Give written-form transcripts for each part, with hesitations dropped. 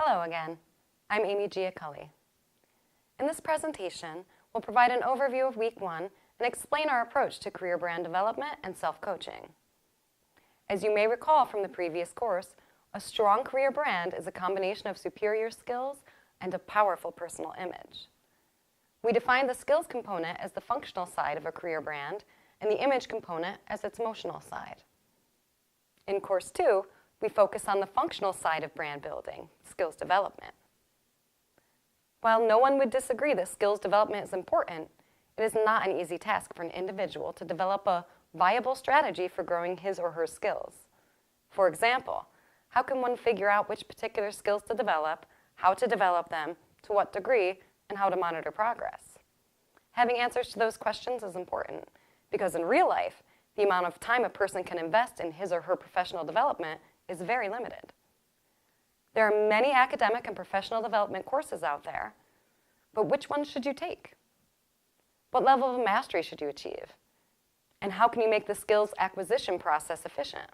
Hello again. I'm Amy Giaculli. In this presentation, we'll provide an overview of Week 1 and explain our approach to career brand development and self-coaching. As you may recall from the previous course, a strong career brand is a combination of superior skills and a powerful personal image. We define the skills component as the functional side of a career brand and the image component as its emotional side. In Course 2, we focus on the functional side of brand building, skills development. While no one would disagree that skills development is important, it is not an easy task for an individual to develop a viable strategy for growing his or her skills. For example, how can one figure out which particular skills to develop, how to develop them, to what degree, and how to monitor progress? Having answers to those questions is important because in real life, the amount of time a person can invest in his or her professional development is very limited. There are many academic and professional development courses out there, but which ones should you take? What level of mastery should you achieve? And how can you make the skills acquisition process efficient?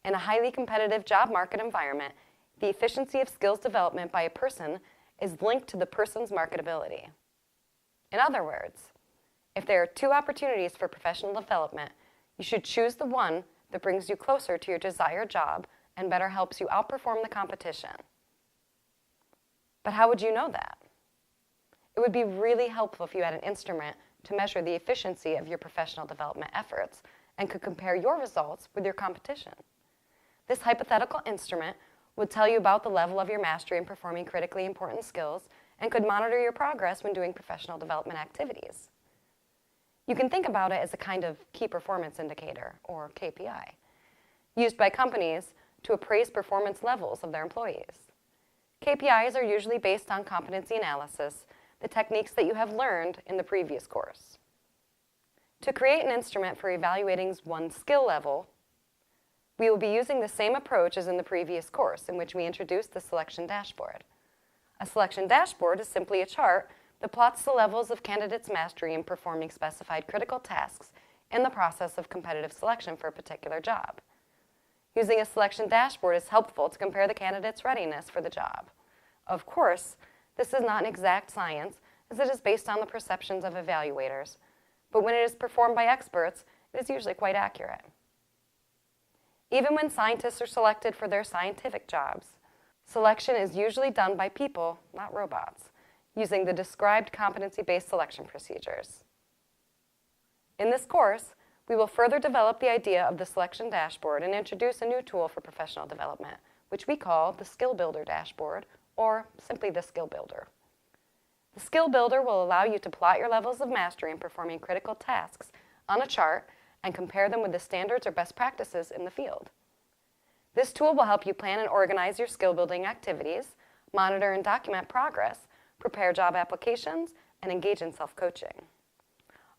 In a highly competitive job market environment, the efficiency of skills development by a person is linked to the person's marketability. In other words, if there are two opportunities for professional development, you should choose the one that brings you closer to your desired job and better helps you outperform the competition. But how would you know that? It would be really helpful if you had an instrument to measure the efficiency of your professional development efforts and could compare your results with your competition. This hypothetical instrument would tell you about the level of your mastery in performing critically important skills and could monitor your progress when doing professional development activities. You can think about it as a kind of key performance indicator, or KPI, used by companies to appraise performance levels of their employees. KPIs are usually based on competency analysis, the techniques that you have learned in the previous course. To create an instrument for evaluating one's skill level, we will be using the same approach as in the previous course, in which we introduced the selection dashboard. A selection dashboard is simply a chart that plots the levels of candidates' mastery in performing specified critical tasks in the process of competitive selection for a particular job. Using a selection dashboard is helpful to compare the candidate's readiness for the job. Of course, this is not an exact science, as it is based on the perceptions of evaluators, but when it is performed by experts, it is usually quite accurate. Even when scientists are selected for their scientific jobs, selection is usually done by people, not robots, using the described competency-based selection procedures. In this course, we will further develop the idea of the selection dashboard and introduce a new tool for professional development, which we call the Skill Builder Dashboard, or simply the Skill Builder. The Skill Builder will allow you to plot your levels of mastery in performing critical tasks on a chart and compare them with the standards or best practices in the field. This tool will help you plan and organize your skill-building activities, monitor and document progress, prepare job applications, and engage in self-coaching.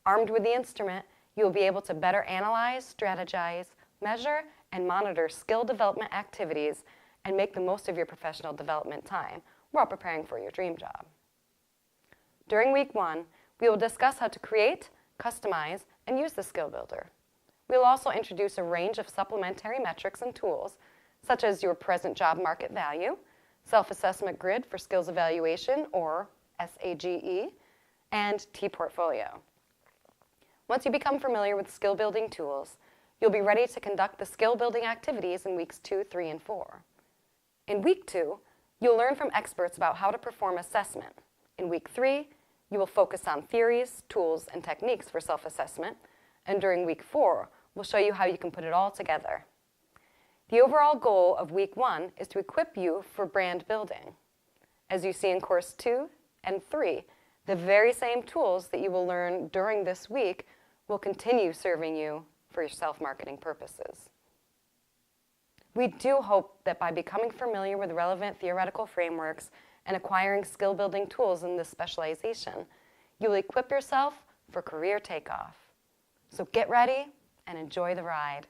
Armed with the instrument, you will be able to better analyze, strategize, measure, and monitor skill development activities and make the most of your professional development time while preparing for your dream job. During Week 1, we will discuss how to create, customize, and use the Skill Builder. We will also introduce a range of supplementary metrics and tools, such as your present job market value, Self-Assessment Grid for Skills Evaluation, or SAGE, and T-Portfolio. Once you become familiar with skill-building tools, you'll be ready to conduct the skill-building activities in Weeks 2, 3, and 4. In Week 2, you'll learn from experts about how to perform assessment. In Week 3, you will focus on theories, tools, and techniques for self-assessment, and during Week 4, we'll show you how you can put it all together. The overall goal of Week 1 is to equip you for brand building. As you see in Course 2 and 3, the very same tools that you will learn during this week will continue serving you for your self-marketing purposes. We do hope that by becoming familiar with relevant theoretical frameworks and acquiring skill-building tools in this specialization, you will equip yourself for career takeoff. So get ready and enjoy the ride.